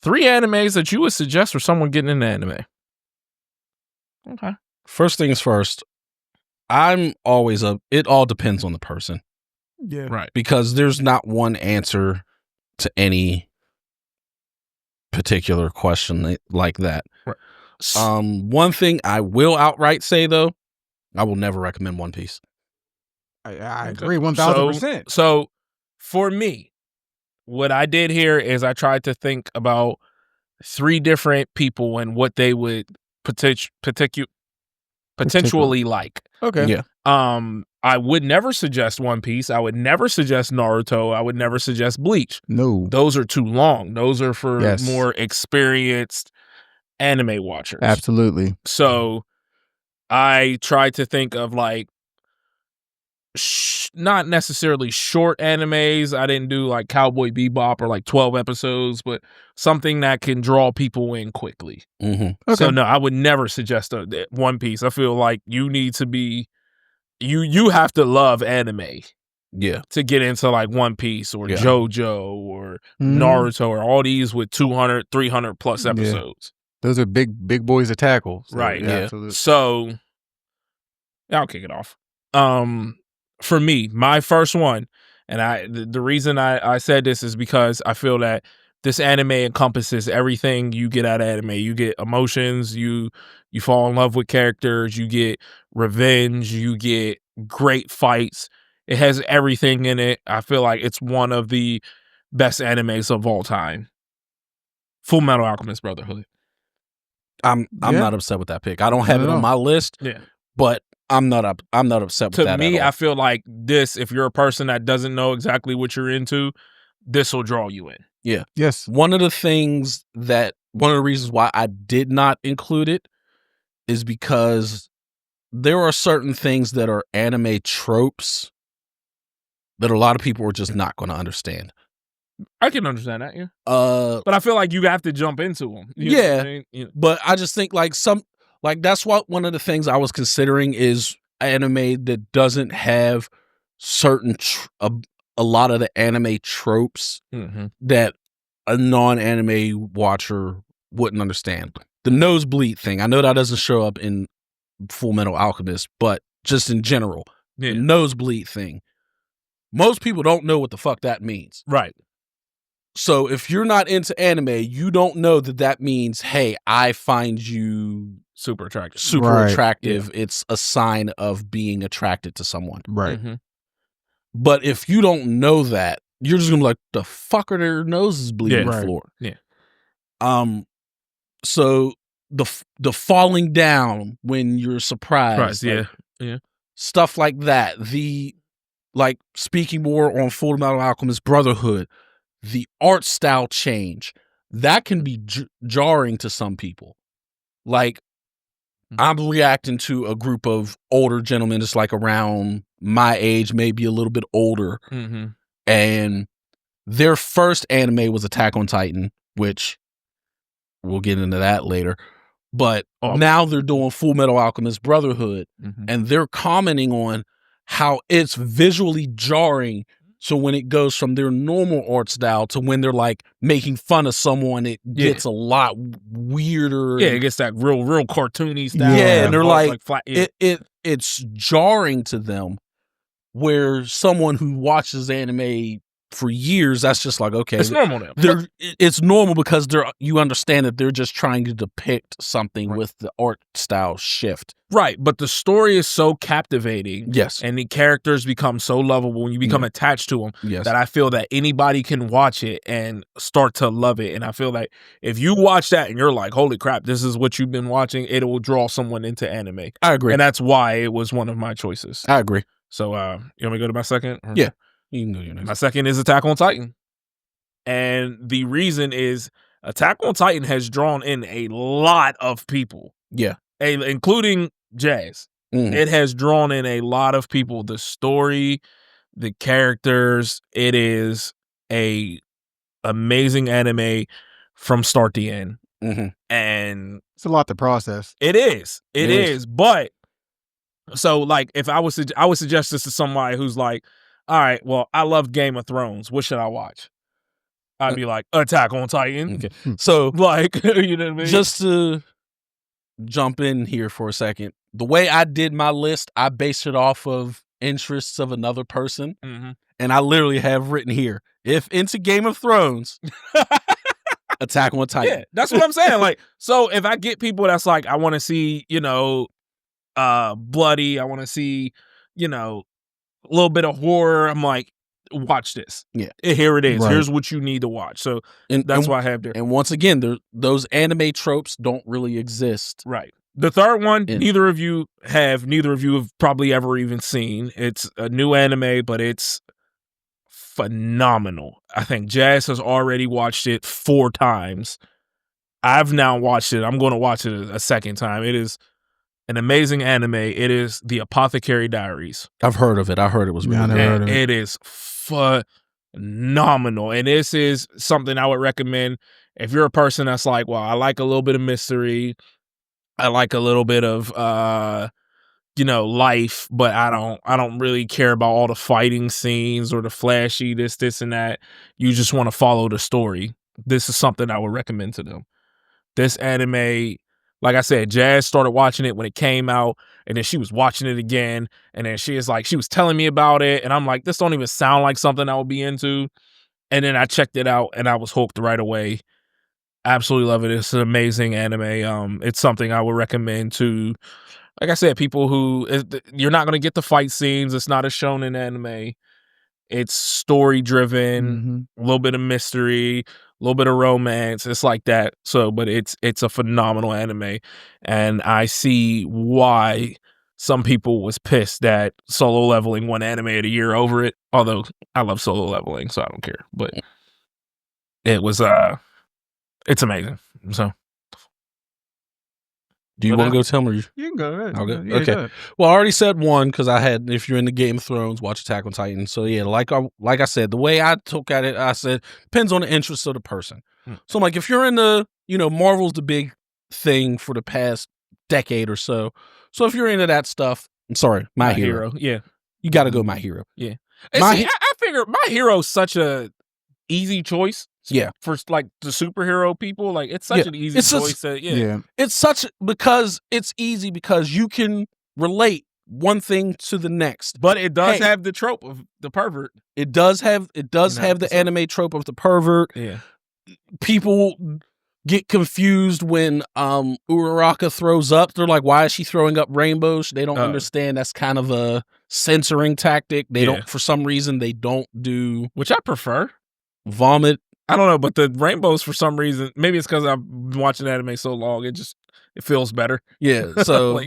3 animes that you would suggest for someone getting into anime. Okay. First things first, I'm always it all depends on the person. Yeah. Right. Because there's not one answer to any particular question like that. Right. One thing I will outright say, though, I will never recommend One Piece. I agree 1,000%. So for me, what I did here is I tried to think about 3 different people and what they would potentially like. Okay. Yeah. I would never suggest One Piece. I would never suggest Naruto. I would never suggest Bleach. No. Those are too long. Those are for Yes. more experienced anime watchers. Absolutely. So I tried to think of like not necessarily short animes. I didn't do like Cowboy Bebop or like 12 episodes, but something that can draw people in quickly. Mm-hmm. Okay. So no, I would never suggest One Piece. I feel like you need to be, you have to love anime. Yeah. To get into like One Piece or JoJo or Mhm. Naruto or all these with 200, 300 plus episodes. Those are big boys to tackle. So, Right. Yeah. Yeah. Absolutely. So I'll kick it off. For me, my first one, and the reason I said this is because I feel that this anime encompasses everything you get out of anime. You get emotions, you fall in love with characters, you get revenge, you get great fights. It has everything in it. I feel like it's one of the best animes of all time. Full Metal Alchemist Brotherhood. I'm not upset with that pick. I don't have it on my list. Yeah. But I'm not upset with that. To me, at all. I feel like this, if you're a person that doesn't know exactly what you're into, this will draw you in. Yeah. Yes. One of the reasons why I did not include it is because there are certain things that are anime tropes that a lot of people are just not going to understand. I can understand that, yeah. But I feel like you have to jump into them. But I just think that's what one of the things I was considering is anime that doesn't have certain a lot of the anime tropes that a non-anime watcher wouldn't understand. The nosebleed thing, I know that doesn't show up in Full Metal Alchemist, but just in general, the nosebleed thing, most people don't know what the fuck that means. Right. So if you're not into anime, you don't know that means, hey, I find you super attractive. Attractive. Yeah. It's a sign of being attracted to someone. Right. Mm-hmm. But if you don't know that, you're just gonna be like, the fuck are their noses bleeding on the floor? Yeah. So the falling down when you're surprised. Yeah. Stuff like that. Speaking more on Full Metal Alchemist Brotherhood, the art style change, that can be jarring to some people. Like, I'm reacting to a group of older gentlemen just like around my age, maybe a little bit older. Mm-hmm. And their first anime was Attack on Titan, which we'll get into that later. But now they're doing Full Metal Alchemist Brotherhood, and they're commenting on how it's visually jarring. So when it goes from their normal art style to when they're like making fun of someone, it gets a lot weirder. Yeah, it gets that real cartoony style. Yeah, and they're like flat, it's jarring to them, where someone who watches anime for years, that's just like, okay, it's normal now. It's normal because you understand that they're just trying to depict something with the art style shift. Right, but the story is so captivating. Yes. And the characters become so lovable when you become attached to them that I feel that anybody can watch it and start to love it. And I feel like if you watch that and you're like, holy crap, this is what you've been watching, it will draw someone into anime. I agree. And that's why it was one of my choices. I agree. So you want me to go to my second? Yeah. You can go to your next. My second is Attack on Titan. And the reason is Attack on Titan has drawn in a lot of people. Yeah. Including Jazz. It has drawn in a lot of people. The story, the characters, it is a amazing anime from start to end. And it's a lot to process. It is. But so like if I would suggest this to somebody who's like, all right, well, I love Game of Thrones. What should I watch? I'd be like, Attack on Titan. Okay. So, like, you know what I mean? Just to jump in here for a second, the way I did my list, I based it off of interests of another person. And I literally have written here, if into Game of Thrones, Attack on Titan. Yeah, that's what I'm saying. Like, so if I get people that's like, I want to see, bloody, I want to see, a little bit of horror, I'm like, watch this. Yeah. Here it is. Right. Here's what you need to watch. So that's why I have there. And once again, those anime tropes don't really exist. Right. The third one, neither of you have probably ever even seen. It's a new anime, but it's phenomenal. I think Jazz has already watched it 4 times. I've now watched it. I'm going to watch it a second time. It is an amazing anime. It is The Apothecary Diaries. I've heard of it. I heard it was really good. It is phenomenal. And this is something I would recommend if you're a person that's like, well, I like a little bit of mystery. I like a little bit of life, but I don't really care about all the fighting scenes or the flashy this and that. You just want to follow the story. This is something I would recommend to them. This anime, like I said, Jazz started watching it when it came out, and then she was watching it again, and then she was telling me about it, and I'm like, this don't even sound like something I would be into. And then I checked it out, and I was hooked right away. Absolutely love it. It's an amazing anime. It's something I would recommend to, like I said, people who you're not going to get the fight scenes. It's not a shonen anime. It's story driven, a little bit of mystery, a little bit of romance. It's like that. So, but it's a phenomenal anime, and I see why some people was pissed that Solo Leveling won Anime of the Year over it. Although I love Solo Leveling, so I don't care. But it was it's amazing. So, do you want to go tell me? You can go ahead. I'll go. Yeah, Okay. go ahead. Well, I already said one because I had. If you're into Game of Thrones, watch Attack on Titan. So yeah, like I said, the way I took at it, I said depends on the interest of the person. So I'm like, if you're into, Marvel's the big thing for the past decade or so. So if you're into that stuff, I'm sorry, My Hero. Yeah, you got to go My Hero. Yeah. I figure My Hero's such a easy choice. Yeah, for like the superhero people, like it's such an easy choice. It's such because it's easy because you can relate one thing to the next. But it does have the trope of the pervert. It does have the anime trope of the pervert. Yeah, people get confused when Uraraka throws up. They're like, why is she throwing up rainbows? They don't understand that's kind of a censoring tactic. They don't, for some reason, they don't do, which I prefer. Vomit. I don't know, but the rainbows, for some reason, maybe it's because I've been watching anime so long, it feels better. Yeah, so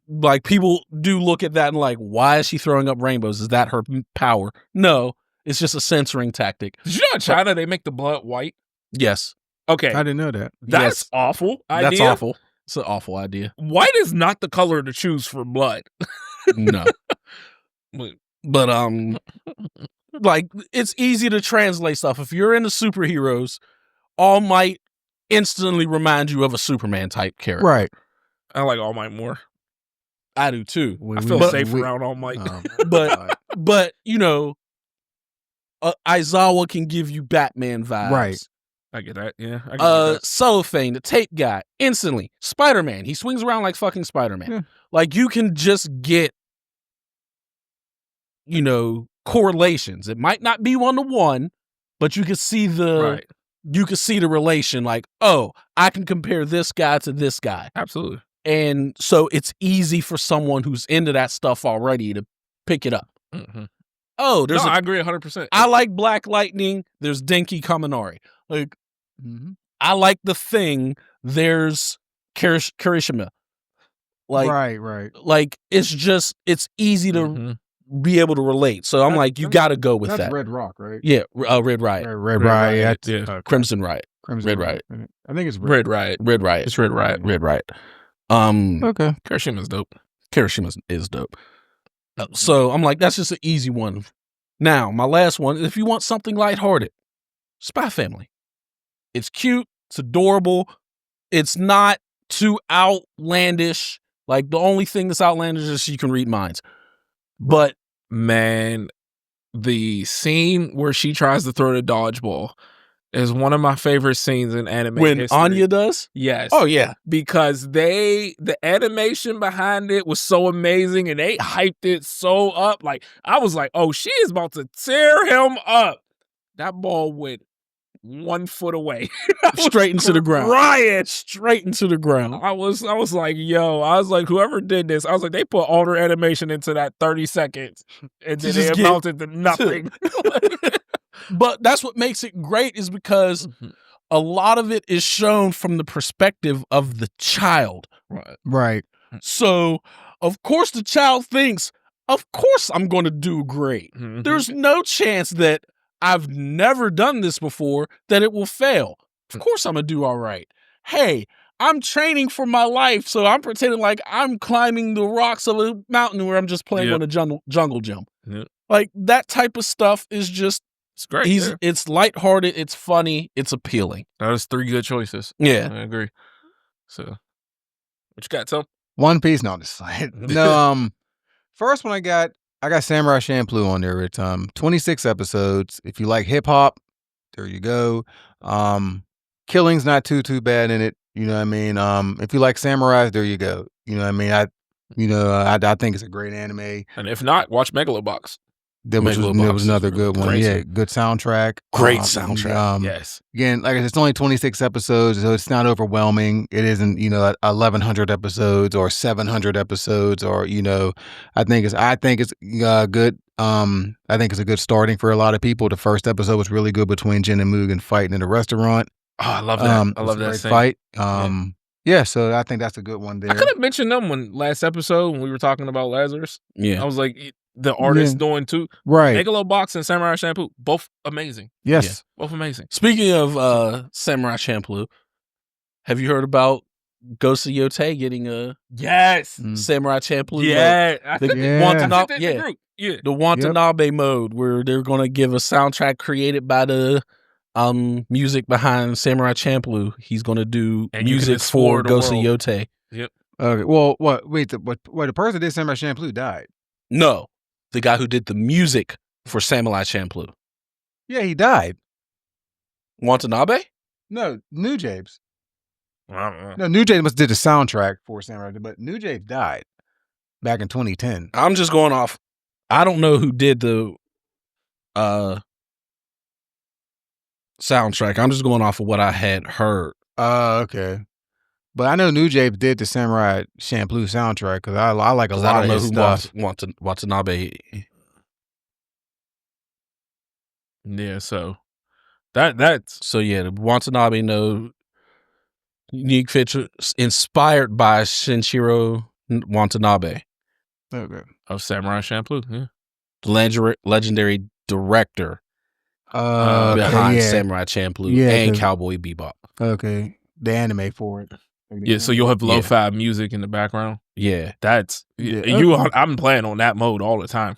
like people do look at that and like, why is she throwing up rainbows? Is that her power? No, it's just a censoring tactic. Did you know in China they make the blood white? Yes. Okay. I didn't know that. That's awful idea. That's awful. It's an awful idea. White is not the color to choose for blood. No. But like it's easy to translate stuff. If you're into superheroes, All Might instantly remind you of a Superman type character. Right. I like All Might more. I do too. I feel safe around All Might. But Aizawa can give you Batman vibes. Right. I get that. Yeah. I get that. Cellophane, the tape guy, instantly. Spider-Man. He swings around like fucking Spider-Man. Yeah. Like you can just get, correlations. It might not be 1-to-1, but you can see the relation. Like, oh, I can compare this guy to this guy. Absolutely. And so it's easy for someone who's into that stuff already to pick it up. Mm-hmm. Oh, I agree 100%. I like Black Lightning. There's Denki Kaminari. Like, I like The Thing. There's Kirishima. Like, right. Like, it's easy to be able to relate. So I'm like, you got to go with that. Red Rock, right? Yeah, Red Riot. Red Riot. Yeah. Crimson Riot. Red Riot. I think it's Red Riot. Red Riot. It's Red Riot. Red Riot. Okay. Kirishima's dope. Kirishima is dope. So I'm like, that's just an easy one. Now, my last one, if you want something lighthearted, Spy Family. It's cute. It's adorable. It's not too outlandish. Like, the only thing that's outlandish is she can read minds. But, man, the scene where she tries to throw the dodgeball is one of my favorite scenes in anime When history. Anya does? Yes. Oh, yeah. Because the animation behind it was so amazing and they hyped it so up. Like, I was like, oh, she is about to tear him up. That ball went 1 foot away. Straight into the ground. Riot. Straight into the ground. I was like, whoever did this, I was like, they put all their animation into that 30 seconds and then it amounted to nothing. But that's what makes it great is because a lot of it is shown from the perspective of the child. Right. So, of course, the child thinks, of course I'm going to do great. Mhm. There's no chance that I've never done this before that it will fail. Of course I'm going to do all right. Hey, I'm training for my life, so I'm pretending like I'm climbing the rocks of a mountain where I'm just playing on a jungle gym. Yep. Like, that type of stuff is just, It's great. it's lighthearted, it's funny, it's appealing. That was 3 good choices. Yeah. I agree. So, what you got, Tom? One Piece. No, I'm just like, no. First one I got Samurai Champloo on there. It's 26 episodes. If you like hip hop, there you go. Killing's not too bad in it. You know what I mean? If you like samurais, there you go. You know what I mean? I think it's a great anime. And if not, watch Megalobox. There was another good one. Crazy. Yeah, good soundtrack. Great soundtrack. Yes. Again, like I said, it's only 26 episodes, so it's not overwhelming. It isn't, 1,100 episodes or 700 episodes, or I think it's good. I think it's a good starting for a lot of people. The first episode was really good between Jin and Mugen fighting in a restaurant. Oh, I love that. I love that great scene. fight. Yeah, so I think that's a good one there. I could have mentioned them last episode when we were talking about Lazarus. Yeah. I was like, the artist doing too. Right. Megalobox and Samurai Champloo, both amazing. Yes. Yeah, both amazing. Speaking of Samurai Champloo, have you heard about Ghost of Yote getting a Yes. Samurai Champloo? Yeah. The Watanabe mode, where they're going to give a soundtrack created by the music behind Samurai Champloo. He's going to do music for Ghost of Yote. Yep. Okay. Well, what? Wait. The person that did Samurai Champloo died. No, the guy who did the music for Samurai Champloo. Yeah, he died. Watanabe? No, New Japes. Uh-uh. No, New Japes did the soundtrack for Samurai, but New Japes died back in 2010. I'm just going off. I don't know who did the soundtrack. I'm just going off of what I had heard. Okay. But I know New Japes did the Samurai Champloo soundtrack because I like a lot of his stuff. Watanabe. Yeah, so that's So yeah, the Watanabe no unique feature inspired by Shinichiro Watanabe. Okay. of Samurai Champloo. Yeah. The legendary director behind Samurai Champloo and Cowboy Bebop. Okay. The anime for it. Yeah, so you'll have lo-fi music in the background. Yeah. That's I'm playing on that mode all the time.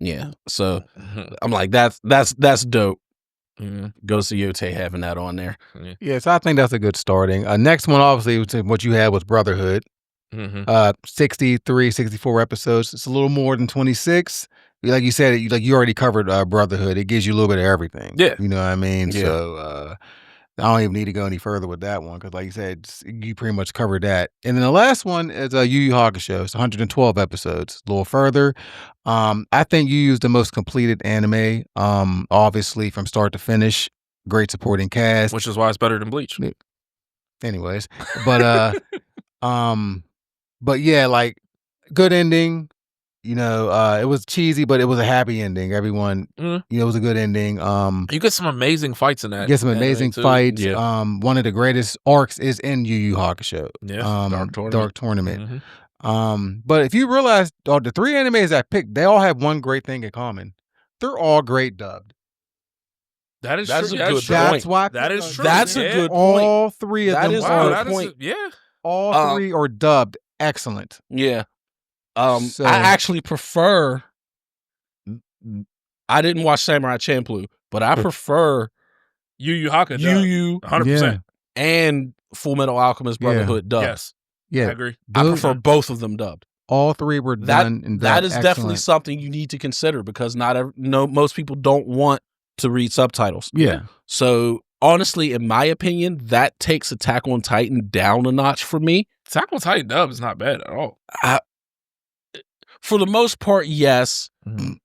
Yeah. So I'm like, that's dope. Ghost of Yote having that on there. Yeah, so I think that's a good starting. Next one, obviously, what you had was Brotherhood. 63, 64 episodes. It's a little more than 26. Like you said, you already covered Brotherhood. It gives you a little bit of everything. Yeah. You know what I mean? Yeah. So I don't even need to go any further with that one because, like you said, you pretty much covered that. And then the last one is Yu Yu Hakusho. It's 112 episodes, a little further. I think Yu Yu's the most completed anime, obviously, from start to finish. Great supporting cast. Which is why it's better than Bleach. Anyways, but yeah, like good ending. You know, it was cheesy, but it was a happy ending. Everyone, it was a good ending. You get some amazing fights in that. Get some amazing fights. Yeah. One of the greatest arcs is in Yu Yu Hakusho. Yeah, Dark Tournament. But if you realize, the 3 animes I picked, they all have one great thing in common. They're all great dubbed. That's true. a good That's point. why That is true. That's a good point. All 3 of them a good point. all 3 are dubbed excellent. Yeah. So- I actually prefer. I didn't watch Samurai Champloo, but I prefer Yu Yu Hakusho. Yu Yu 100%. and Full Metal Alchemist Brotherhood dubbed. Yes. Yeah, I agree. I prefer both of them dubbed. all 3 were done. And That is definitely excellent. something you need to consider because most people don't want to read subtitles. Yeah. So honestly, in my opinion, that takes Attack on Titan down a notch for me. Attack on Titan dub is not bad at all. For the most part, yes. Mhm.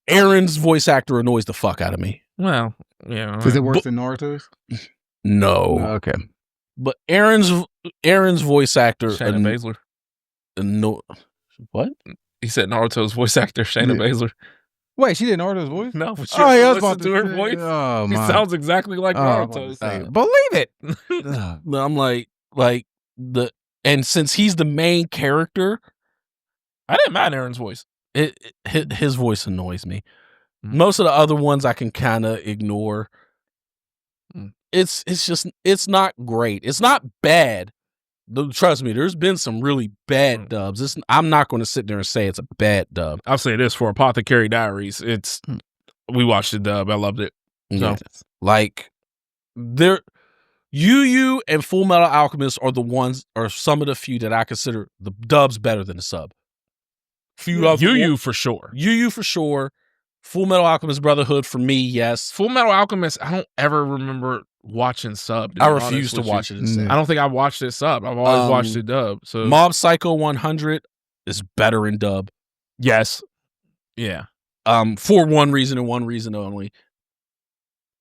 Aaron's voice actor annoys the fuck out of me. Well, yeah. Is it worse than Naruto's? No. Okay. But Aaron's voice actor Shayna Baszler. What? He said Naruto's voice actor, Shayna Baszler. Wait, she did Naruto's voice? No, but Oh, yeah, I was listen about to her say, voice. Oh, He my. sounds exactly like Naruto's. Believe it. I'm like and since he's the main character, I didn't mind Aaron's voice. His voice annoys me. Mm. Most of the other ones I can kind of ignore. Mm. It's not great. It's not bad. Trust me, there's been some really bad dubs. I'm not going to sit there and say it's a bad dub. I'll say this for Apothecary Diaries. We watched the dub. I loved it. So. Like Yu and Full Metal Alchemist are some of the few that I consider the dubs better than the sub. Yu for sure. Yu for sure. Full Metal Alchemist Brotherhood for me, yes. Full Metal Alchemist, I don't ever remember watching sub. I refuse to watch it. I don't think I watched it sub. I've always watched it dub. So Mob Psycho 100 is better in dub. Yes. Yeah. For one reason and one reason only.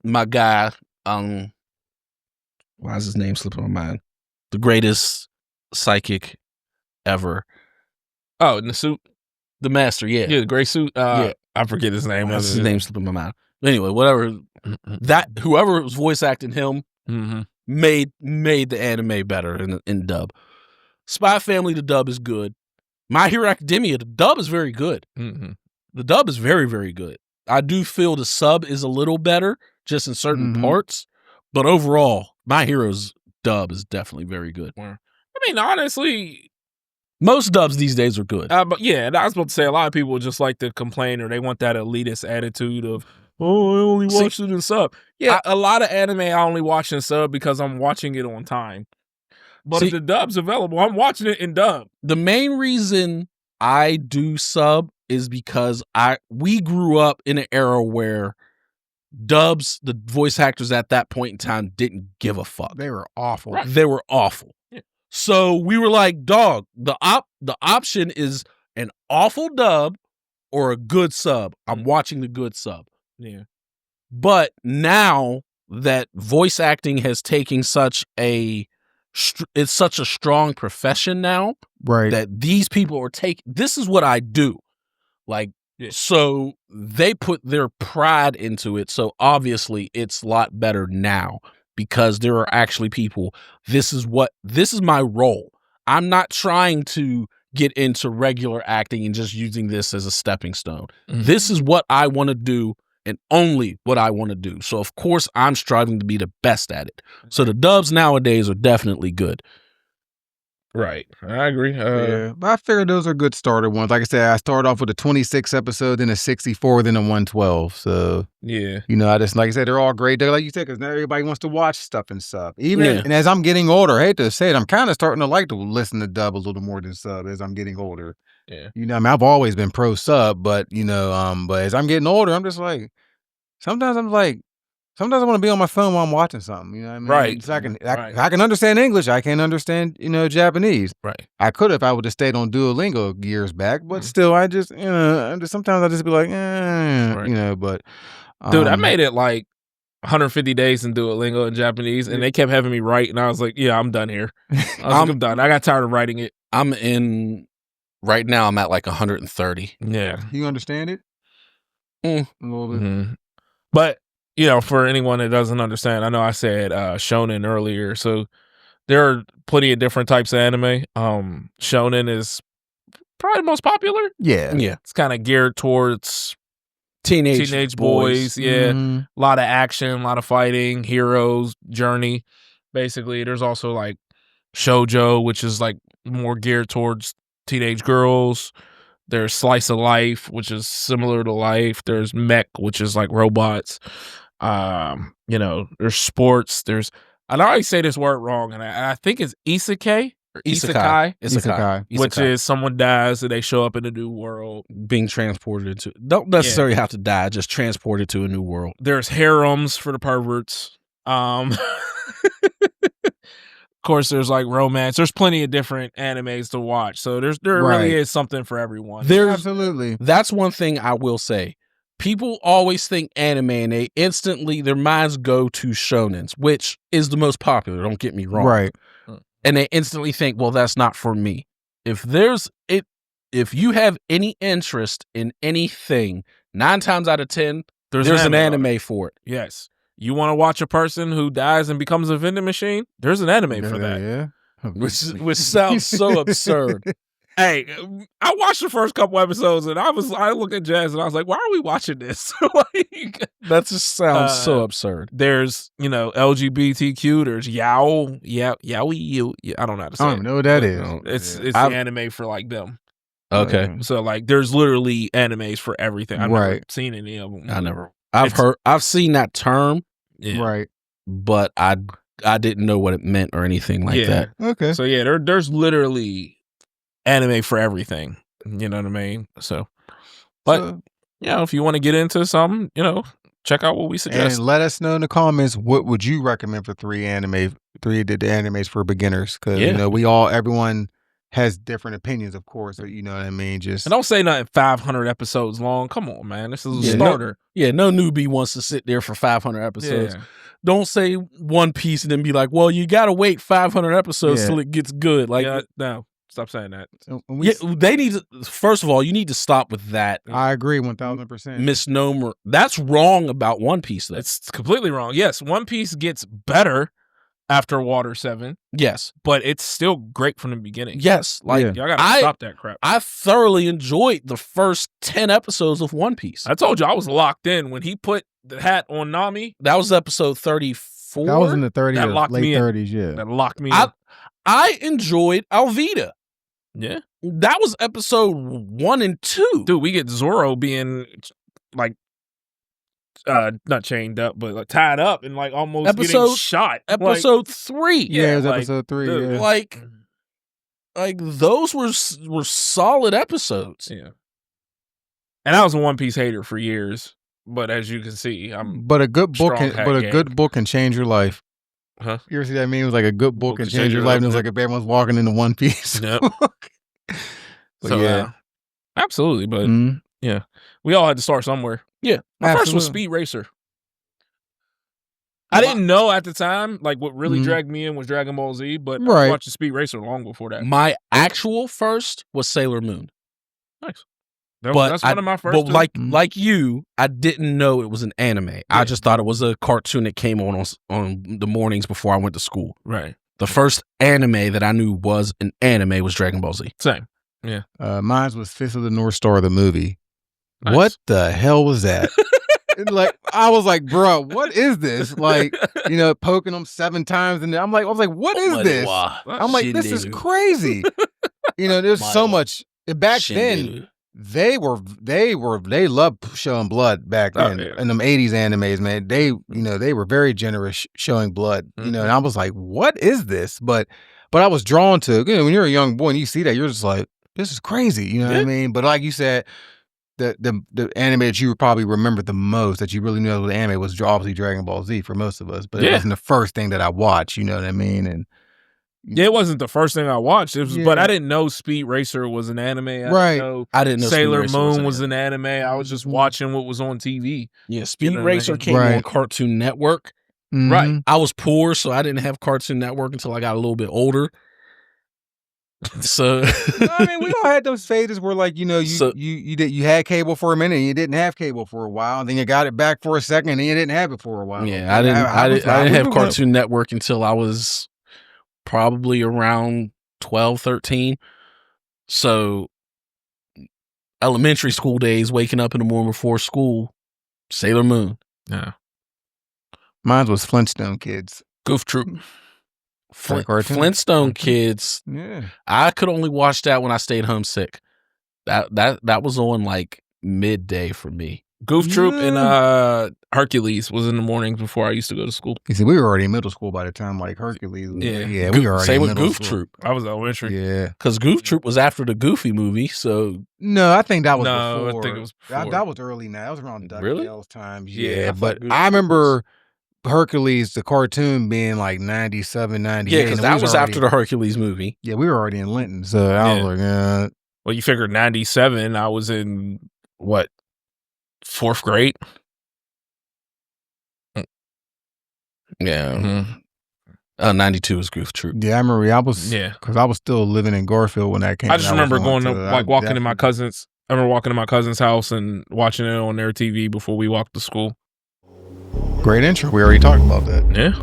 My guy, why is his name slipping my mind? The greatest psychic ever. Oh, in the suit? The master, yeah. Yeah, the gray suit. Yeah. I forget his name. His name slipping my mind. Anyway, whatever. Whoever was voice acting him made the anime better in dub. Spy Family, the dub is good. My Hero Academia, the dub is very good. Mm-hmm. The dub is very, very good. I do feel the sub is a little better just in certain parts, but overall, My Hero's dub is definitely very good. I mean, honestly, most dubs these days are good. But yeah, I was about to say a lot of people just like to complain or they want that elitist attitude of, oh, I only watched it in sub. Yeah, a lot of anime I only watch in sub because I'm watching it on time. But if the dub's available, I'm watching it in dub. The main reason I do sub is because we grew up in an era where dubs, the voice actors at that point in time didn't give a fuck. They were awful. Right. They were awful. Yeah. So we were like, dog, the option is an awful dub or a good sub. I'm watching the good sub. Yeah. But now that voice acting has taken it's such a strong profession now, right? That these people are this is what I do. Like, so they put their pride into it. So obviously it's a lot better now because there are actually people. This is my role. I'm not trying to get into regular acting and just using this as a stepping stone. Mm-hmm. This is what I want to do and only what I want to do. So of course I'm striving to be the best at it. So the dubs nowadays are definitely good. Right. I agree. Yeah, but I figured those are good starter ones. Like I said, I started off with a 26 episode, then a 64, then a 112. So, yeah. You know, I just, like I said, they're all great. They're like you said, because now everybody wants to watch stuff and sub. And as I'm getting older, I hate to say it, I'm kind of starting to like to listen to dub a little more than sub as I'm getting older. Yeah. You know, I mean, I've always been pro sub, but, you know, but as I'm getting older, I'm just like, sometimes I want to be on my phone while I'm watching something. You know what I mean? Right. So I can understand English. I can't understand, Japanese. Right. I could if I would have stayed on Duolingo years back, but still, I just, sometimes I just be like, but. Dude, I made it like 150 days in Duolingo in Japanese, and they kept having me write, and I was like, yeah, I'm done here. I'm done. I got tired of writing it. Right now, I'm at like 130. Yeah. You understand it? A little bit. Mm-hmm. But, for anyone that doesn't understand, I know I said shonen earlier, so there are plenty of different types of anime. Shonen is probably the most popular. Yeah. It's kind of geared towards teenage boys. Yeah. Mm-hmm. A lot of action, a lot of fighting, heroes, journey. Basically, there's also like shoujo, which is like more geared towards teenage girls. There's slice of life, which is similar to life. There's mech, which is like robots. There's sports. I always say this word wrong, and I think it's isekai. or isekai, Isekai. which is someone dies and they show up in a new world. being transported to. Don't necessarily have to die, just transported to a new world. There's harems for the perverts. Of course, there's like romance. There's plenty of different animes to watch. So there really is something for everyone. Absolutely. That's one thing I will say. People always think anime and they instantly, their minds go to shonens, which is the most popular. Don't get me wrong. Right. And they instantly think, well, that's not for me. If you have any interest in anything, 9 times out of 10, there's an anime for it. Yes. You want to watch a person who dies and becomes a vending machine? There's an anime for that. Yeah. Which sounds so absurd. Hey, I watched the first couple episodes and I looked at Jazz and I was like, why are we watching this? Like, that just sounds so absurd. There's, LGBTQ, there's yaoi, I don't know how to say it. I don't know what that is. It's the anime for like them. Okay. So like there's literally animes for everything. I've never seen any of them. I've seen that term. Yeah. Right. But I didn't know what it meant or anything like that. Okay. So yeah, there's literally anime for everything. You know what I mean? So, but if you want to get into something, check out what we suggest. And let us know in the comments, what would you recommend for three animes for beginners? Because everyone has different opinions, of course. So, you know what I mean? Just and don't say nothing 500 episodes long. Come on, man. This is a starter. No newbie wants to sit there for 500 episodes. Yeah. Don't say One Piece and then be like, well, you got to wait 500 episodes till it gets good. Like, no, stop saying that. They need to, first of all, you need to stop with that. I agree 1000%. Misnomer. That's wrong about One Piece. Though. It's completely wrong. Yes, One Piece gets better after Water 7. Yes. But it's still great from the beginning. Yes. Like, y'all gotta stop that crap. I thoroughly enjoyed the first 10 episodes of One Piece. I told you I was locked in when he put the hat on Nami. That was episode 34. That was in the 30s, late 30s, yeah. That locked me in. I enjoyed Alvida. Yeah. That was episode 1 and 2. Dude, we get Zoro being like not chained up, but like tied up and like almost getting shot. Episode 3. Yeah, it was episode 3. Dude, yeah. Like those were solid episodes. Yeah. And I was a One Piece hater for years, but as you can see, a good book can change your life. Huh? You ever see that meme? It was like a good book can change your life. And it was like if everyone's walking into One Piece. Yep. So absolutely. But yeah, we all had to start somewhere. Yeah. My first was Speed Racer. I didn't know at the time, like what really dragged me in was Dragon Ball Z, but I was watching Speed Racer long before that. My actual first was Sailor Moon. Nice. That's one of my first. But like you, I didn't know it was an anime. Yeah. I just thought it was a cartoon that came on the mornings before I went to school. Right. The first anime that I knew was an anime was Dragon Ball Z. Same. Yeah. Mine was Fist of the North Star, the movie. Nice. What the hell was that? Like I was like, bro, what is this? Like, poking them 7 times, and I was like, what is this? I'm like, this is crazy. There's so much. Back then, they loved showing blood back then in them 80s animes, man. They were very generous showing blood. And I was like, what is this? But I was drawn to when you're a young boy and you see that, you're just like, this is crazy. You know what I mean? But like you said, the anime that you would probably remember the most that you really knew was the anime was obviously Dragon Ball Z for most of us. But it wasn't the first thing that I watched. You know what I mean? And it wasn't the first thing I watched. It was, but I didn't know Speed Racer was an anime. I didn't know Sailor Moon was an anime. I was just watching what was on TV. Yeah, Speed Racer came on Cartoon Network. Right. I was poor, so I didn't have Cartoon Network until I got a little bit older. So I mean, we all had those phases where, like, you had cable for a minute, and you didn't have cable for a while, and then you got it back for a second, and then you didn't have it for a while. Yeah, I didn't have Cartoon Network until I was probably around 12, 13. So elementary school days, waking up in the morning before school, Sailor Moon. Yeah. Mine was Flintstone Kids. Goof Troop. Flintstone Kids. Yeah. I could only watch that when I stayed homesick. That was on like midday for me. Goof Troop and Hercules was in the mornings before I used to go to school. You see, we were already in middle school by the time like Hercules. Yeah, we were already same in with middle Goof school. Troop. I was elementary. Yeah, because Goof Troop was after the Goofy movie. So no, I think that was No, before. I think it was before. That was early now. That was around Really? DuckTales times. Yeah, Yeah, I but thought Goof I Troop remember Hercules, the cartoon, being like 97, 98. yeah, because and that we was already, after the Hercules movie. Yeah, we were already in Linton, so I was like, Well, you figure 97, I was in what, 4th grade? Yeah. 92 was Goof Troop. yeah, I remember. I was because I was still living in Garfield when that came. I just remember going to I walking to my cousins. I remember walking to my cousin's house and watching it on their TV before we walked to school. Great intro. We already talked about that. Yeah.